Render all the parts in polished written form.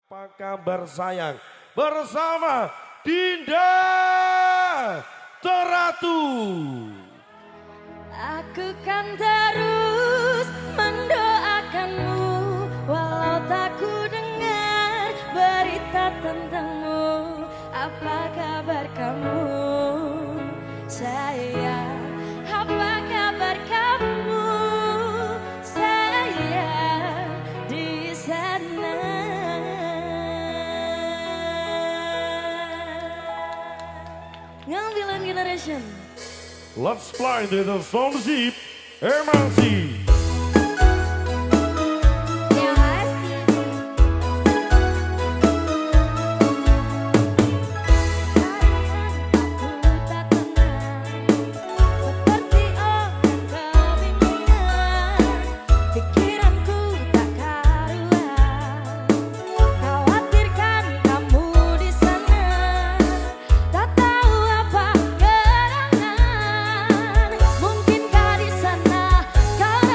Apa kabar sayang? Bersama Dinda Teratu. Aku kan terus mendoakanmu walau tak ku dengar berita tentangmu. Apa kabar kamu sayang? Apa kabar kamu sayang di sana? Ngambilan generation. Let's fly to the sound ship, Emansi. Kau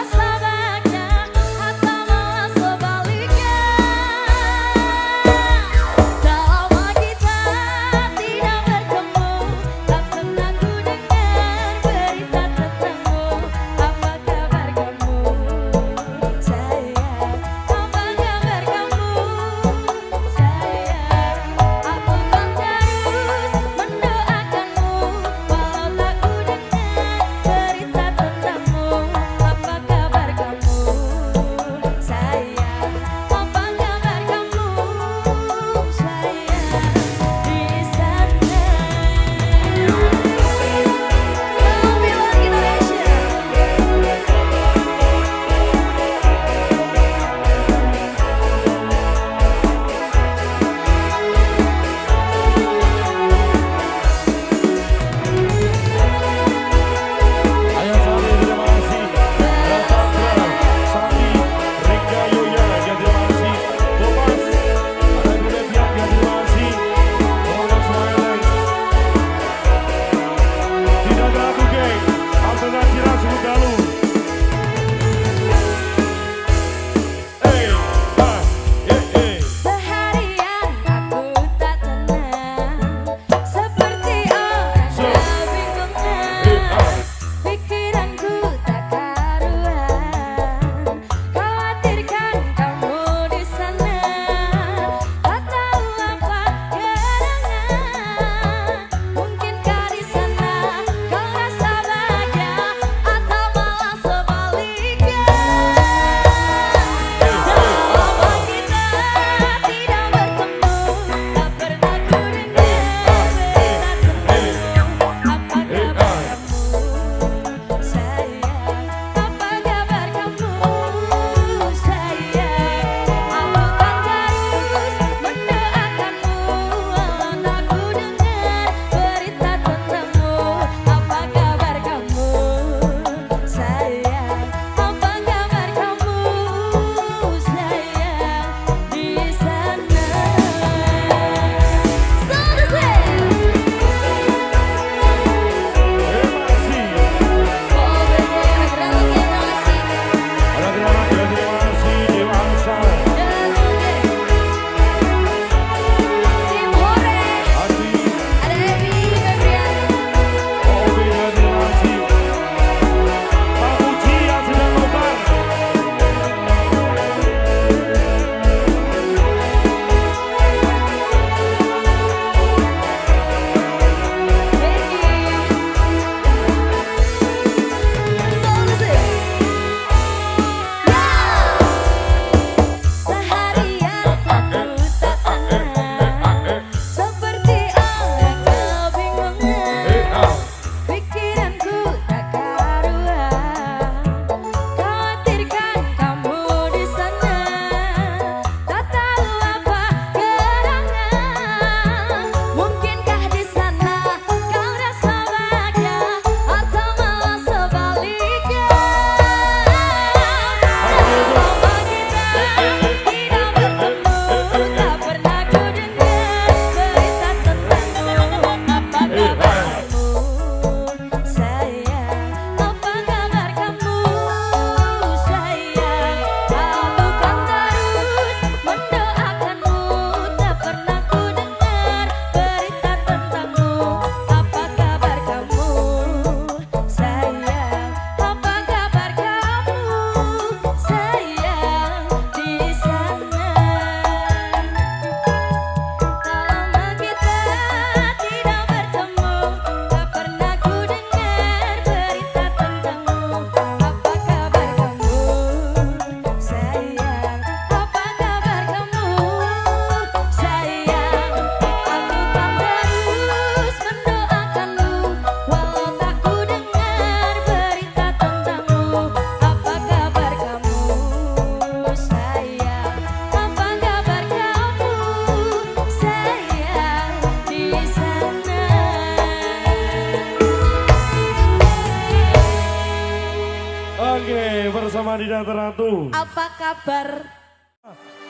Dinda Teratur. Apa kabar?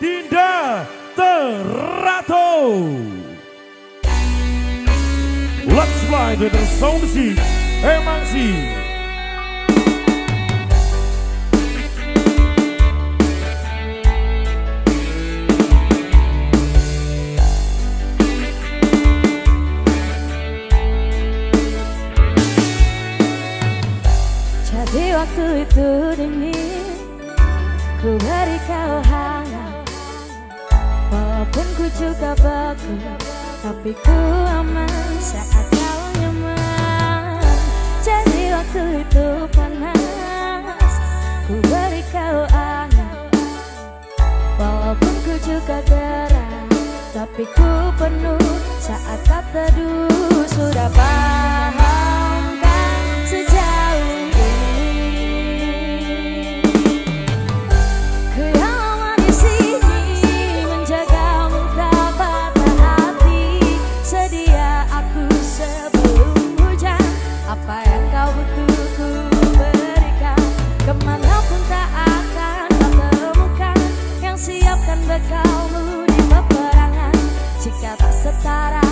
Dinda Teratur. Let's fly to the sound sea. Emang sih. Jadi waktu itu dingin, ku beri kau hangat. Walaupun ku juga beku, tapi ku aman saat kau nyaman. Jadi waktu itu panas, ku beri kau hangat. Walaupun ku juga gerah, tapi ku penuh saat kau teduh. Sudah paham kan sejauh ini, ku yang lama di sini menjagamu tak patah hati. Sedia aku sebelum hujan, apa yang kau butuh ku berikan. Kemanapun tak akan kau temukan yang siapkan bekalmu di peperangan. Jika tak setara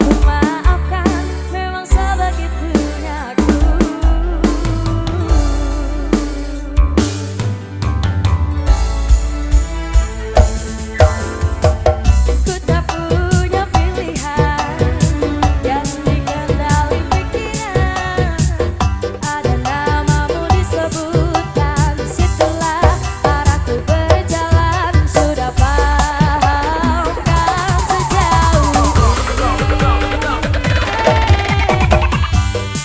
ku maafkan, memang sebegitunya aku. Ku tak punya pilihan yang dikendali pikiran. Ada namamu disebutkan, disitulah arahku berjalan. Sudah paham kan sejauh ini,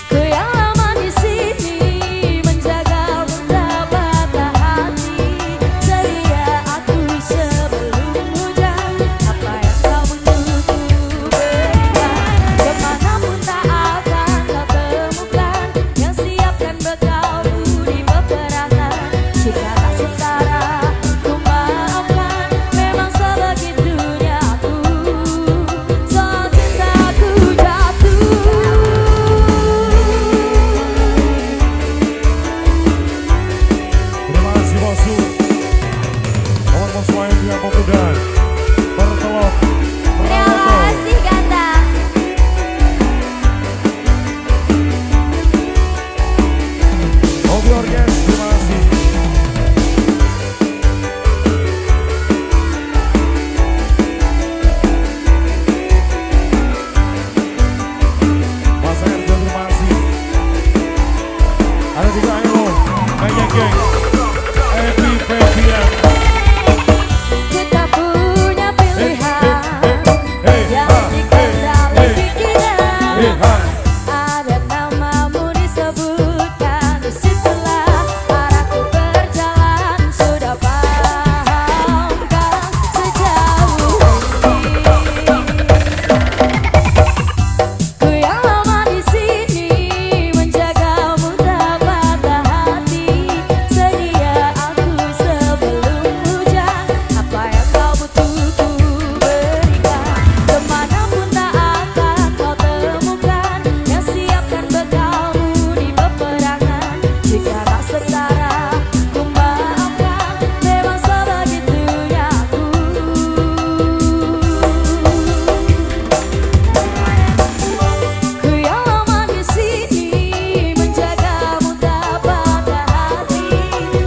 ku yang lama di sini menjagamu tak patah hati. Sedia aku sebelum hujan, apa yang kau butuh ku berikan. Kemanapun tak akan kau temukan yang siapkan bekalmu di peperangan. Jika tak setara ku maafkan, memang sebegitunya aku. Soal cintaku jatuh. Terima kasih bosku. Kawan-kawan semua yang punya pemuda Bertelok Terima kasih ganteng. Hobi Orkes, terima kasih. Mas Erjo, terima kasih. Ada juga Ayo, Maya Geng, Epi Febian. Ku tak punya pilihan Hey, yang ha, dikendali hey, pikiran. hey, ha. Ada namamu disebutkan, disitulah arahku berjalan. Sudah paham kan sejauh ini, ku yang lama di sini menjagamu tak patah hati. Sedia aku sebelum hujan, apa yang kau butuh ku berikan. Kemanapun tak akan kau temukan yang siapkan bekalmu di peperangan. Jika tak setara ku maafkan, memang sebegitunya aku. Ku yang lama di sini menjagamu tak patah hati.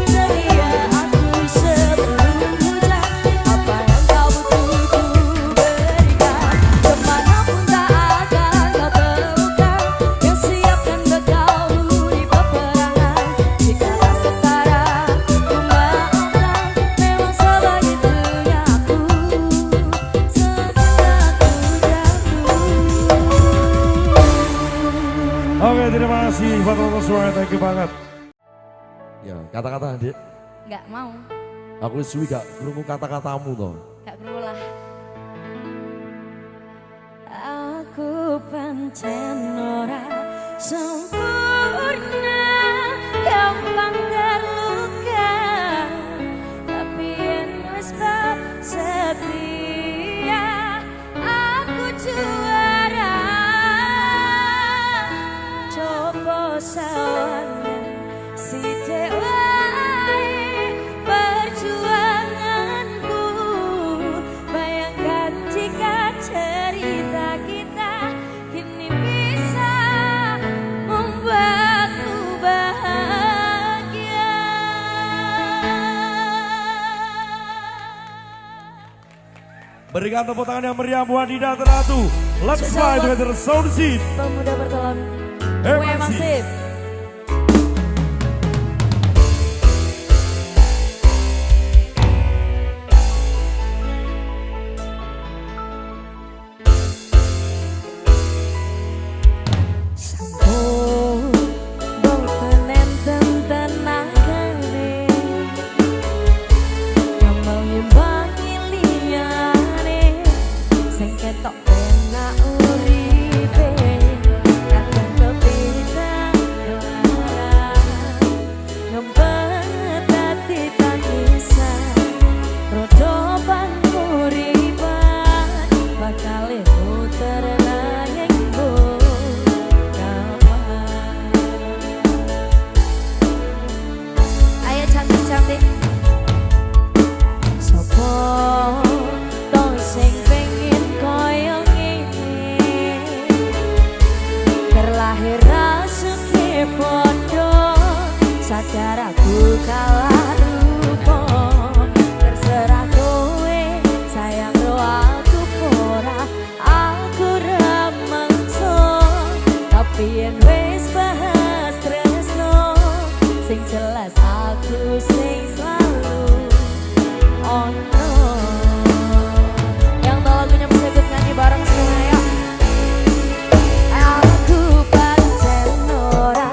Sedia aku sebelum hujan, apa yang kau butuh ku berikan. Kemanapun tak akan kau temukan yang siapkan bekalmu di peperangan. Jika tak setara ku maafkan, memang sebegitunya aku. Oke, terima kasih buat teman-teman semua, thank you banget. Ya, kata-kata Dik, Nggak mau, aku suwi gak krungu kata-katamu toh. nggak perlu lah. Aku pancen ora sempurna, gampang terluka, tapi yen wis bab setia, aku juara. Coba sawangan si wae Berikan tepuk tangan yang meriah buat Dida Teratu. Let's fly together sound seat. Pemuda bertolak. Emang sip. Sadar aku kalah rupa, terserah kowe sayang ro aku ora, aku ramangso, tapi yen wis bahas tresno, sing jelas aku sing selalu ono. Yang tahu lagunya bisa ikut nyanyi bareng semua ya. Aku pancen ora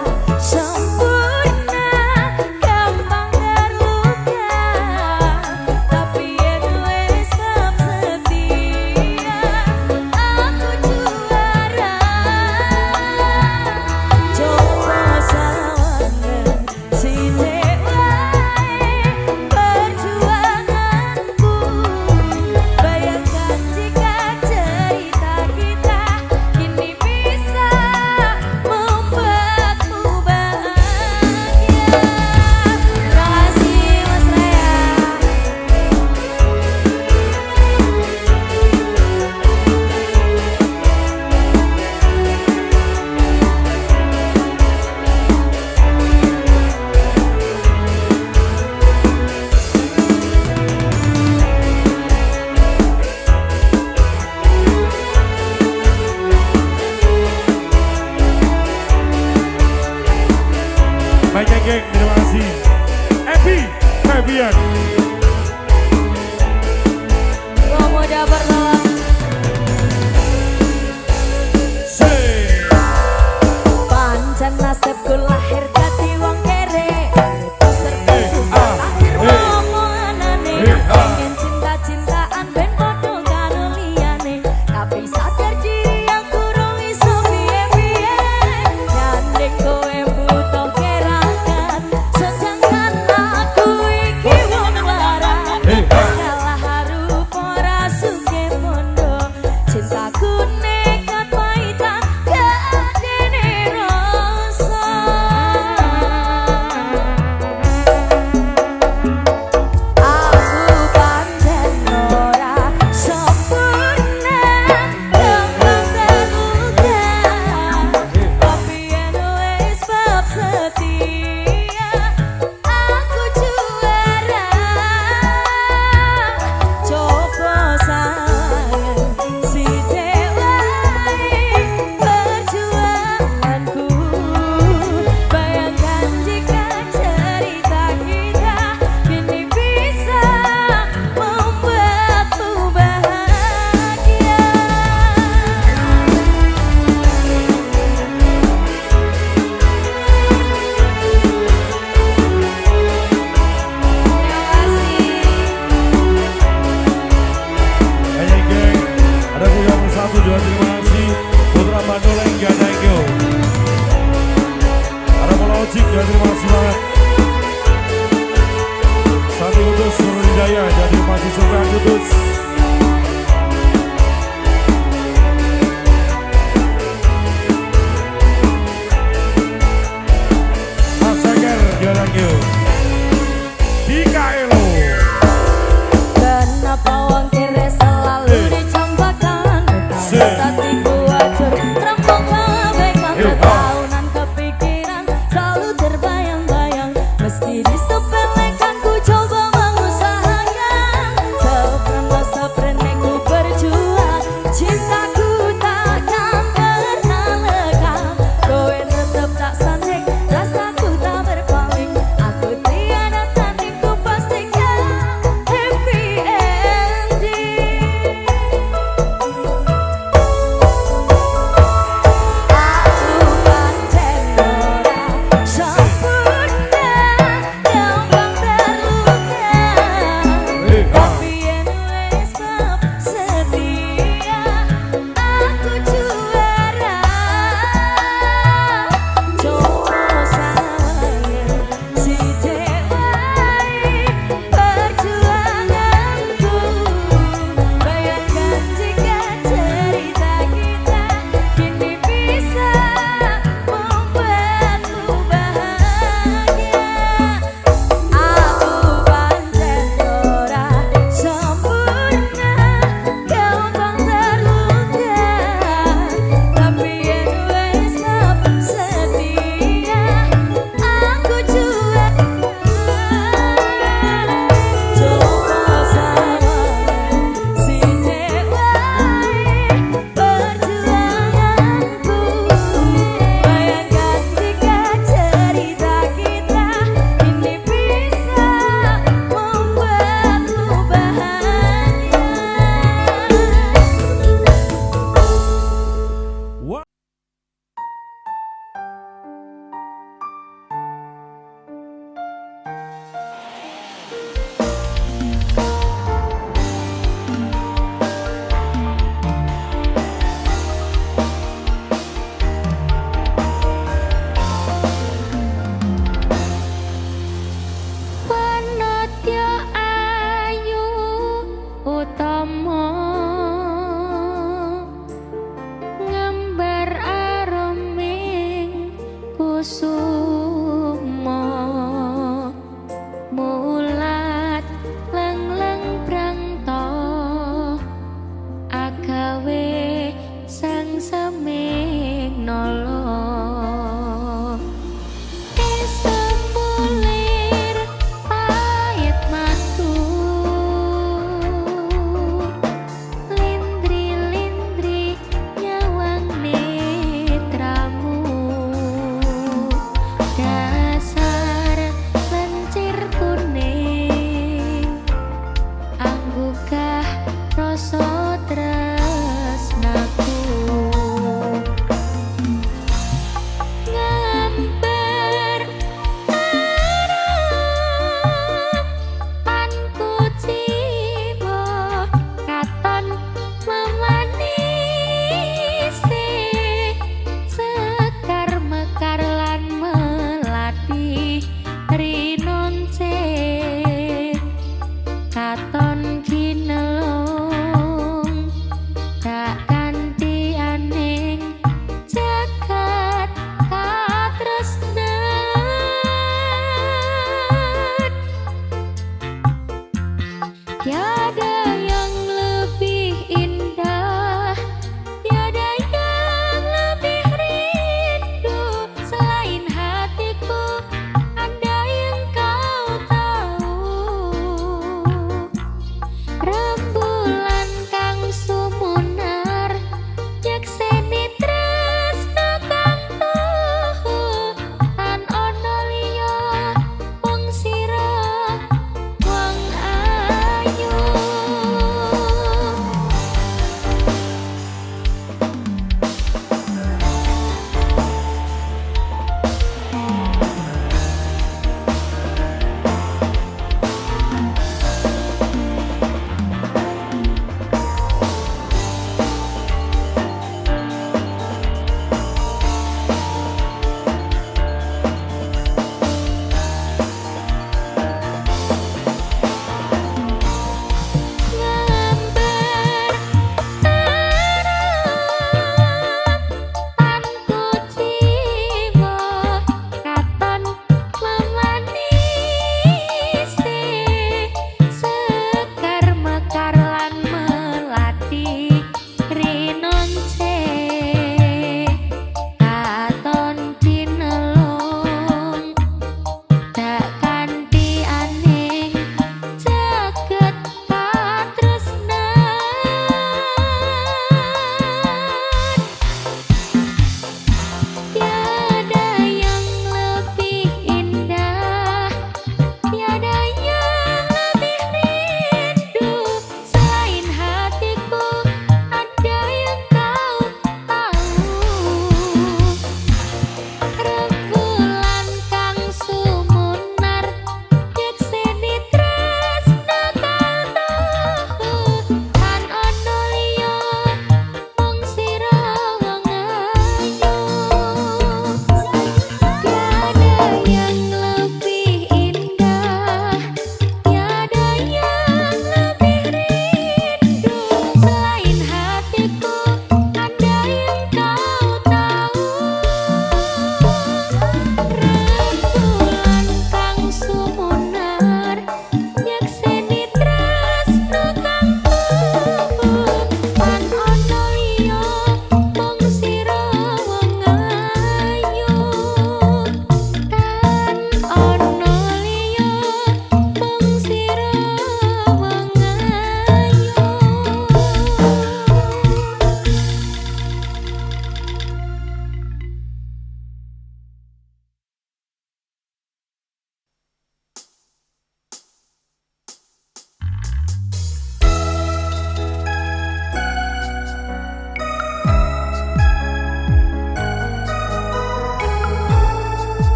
banyak geng, terima kasih. Epi, Febian. Pemuda bertolak. Pancen nasibku lahir dadi wong kere. Serta susah lahir omonganane. Pengen cinta-cintaan ben padha karo liyane. Tapi sadar diri aku rong iso piye-piye. Nyandek kowe butuh kerangan. Sedangkan aku iki wong larang. Salah haru ora suke pondo. Cintaku nekat paitan kadene rasa. Aku pancen ora sempurna, gampang terluka. Tapi yen wis bab setia, aku juara. Coba sayang sithik wae perjuanganku. Bayangkan jika cerita kita kini bisa membuatmu bahagia. Banyak geng, ada juga satu dua terima kasih. Putra Bandola hingga thank you. Ada Polocik juga terima kasih banget. Satu Kudus Nurul Hidayah jadi masih Sofian Kudus. Mas Sager juga thank you. Dika Elo. Kenapa wong kere selalu dicampakan? Hatiku acur, rempong kabeh kabeh tahunan kepikiran selalu terbayang.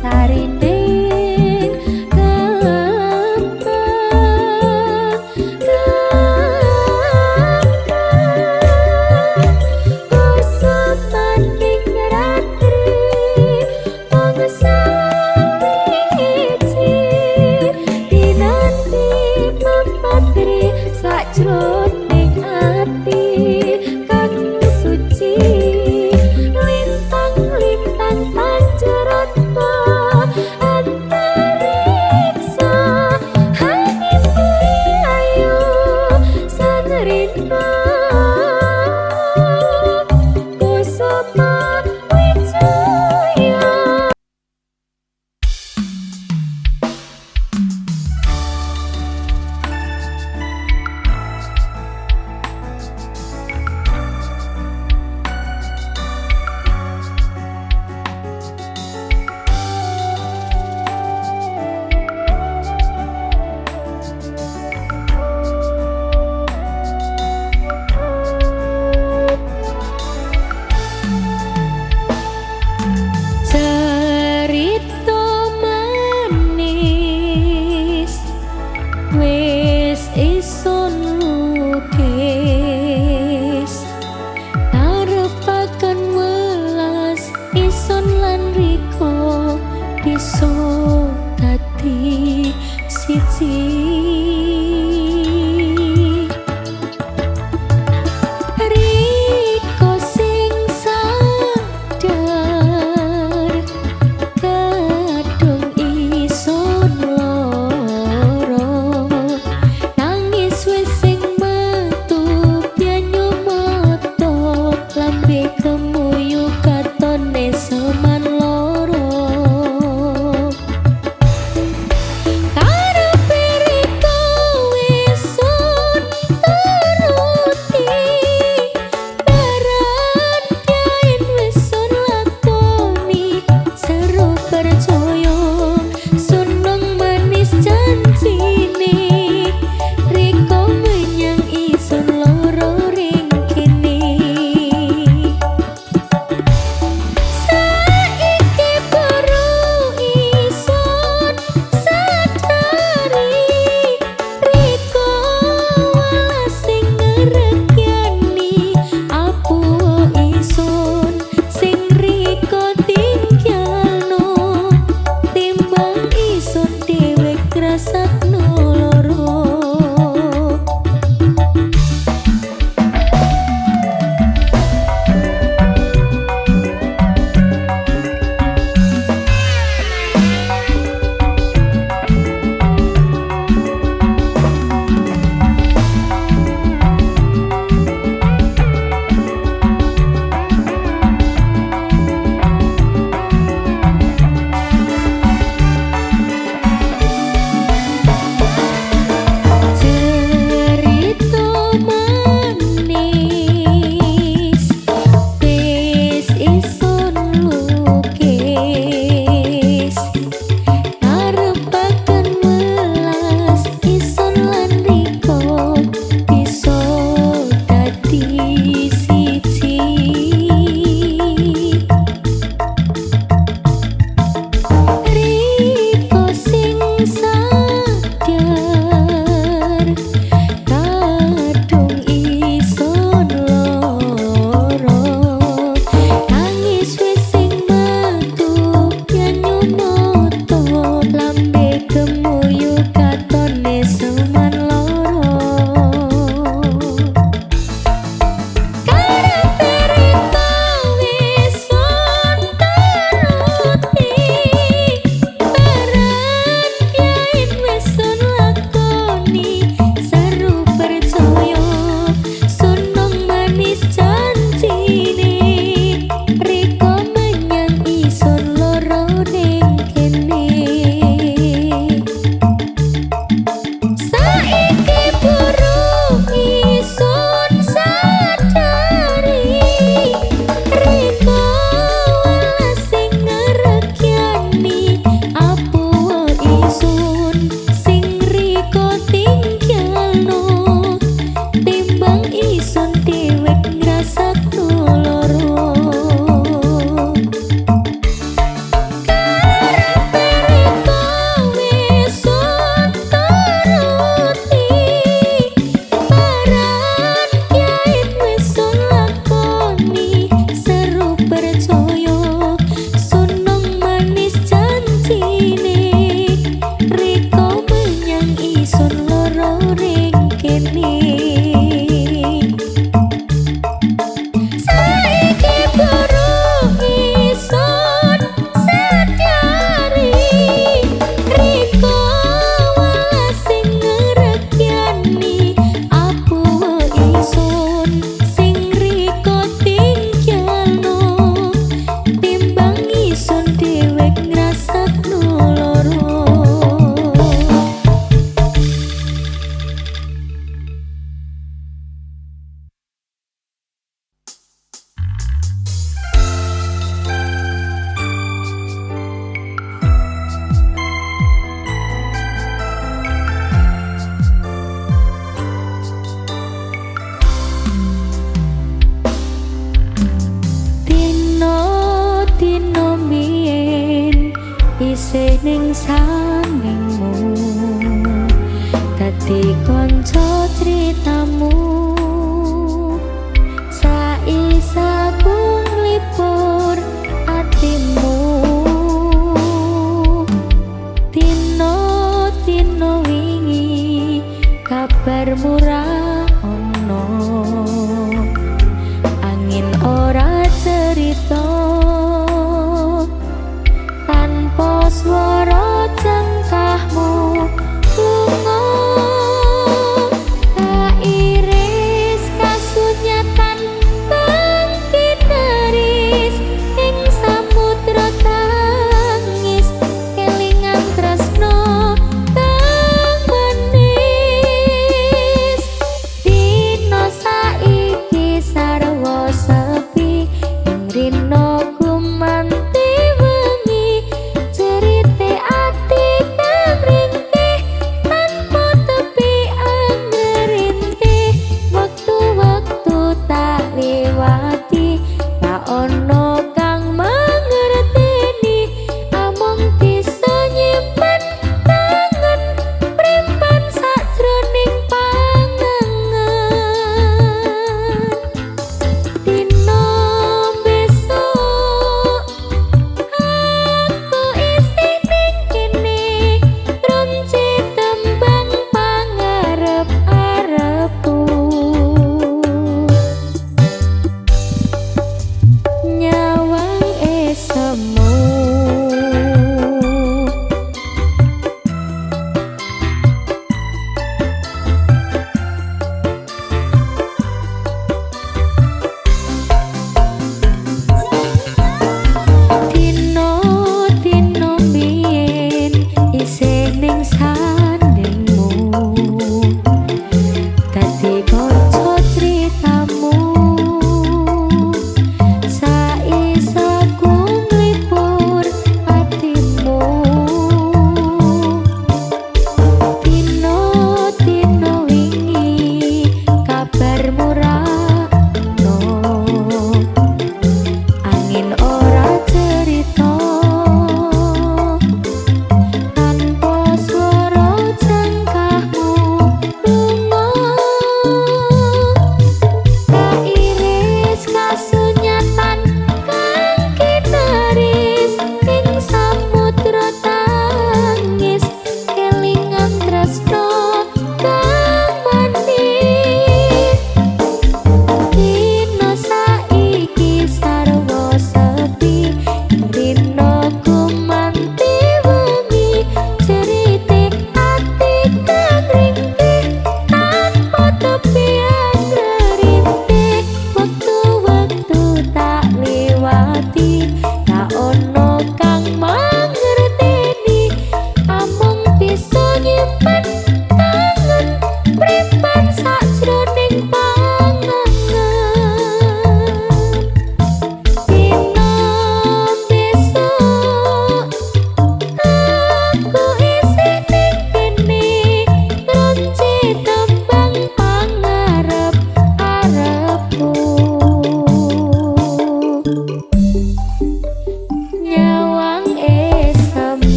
sarining gampang kusut maning ratri wong sawiji dinanti mempatri sakjroning ati kang suci lintang-lintang panceratna antariksa hanimu ayu sanrina kusuma wijaya. Cerita manis wis ison lukis arepaken welas ison lan riko bisa dadi siji. Riko sing sadar kadung ison loro nangis wis sing metu pianyo moto lambe kemuyu katone seman loro karepe isih ning saningmu dadi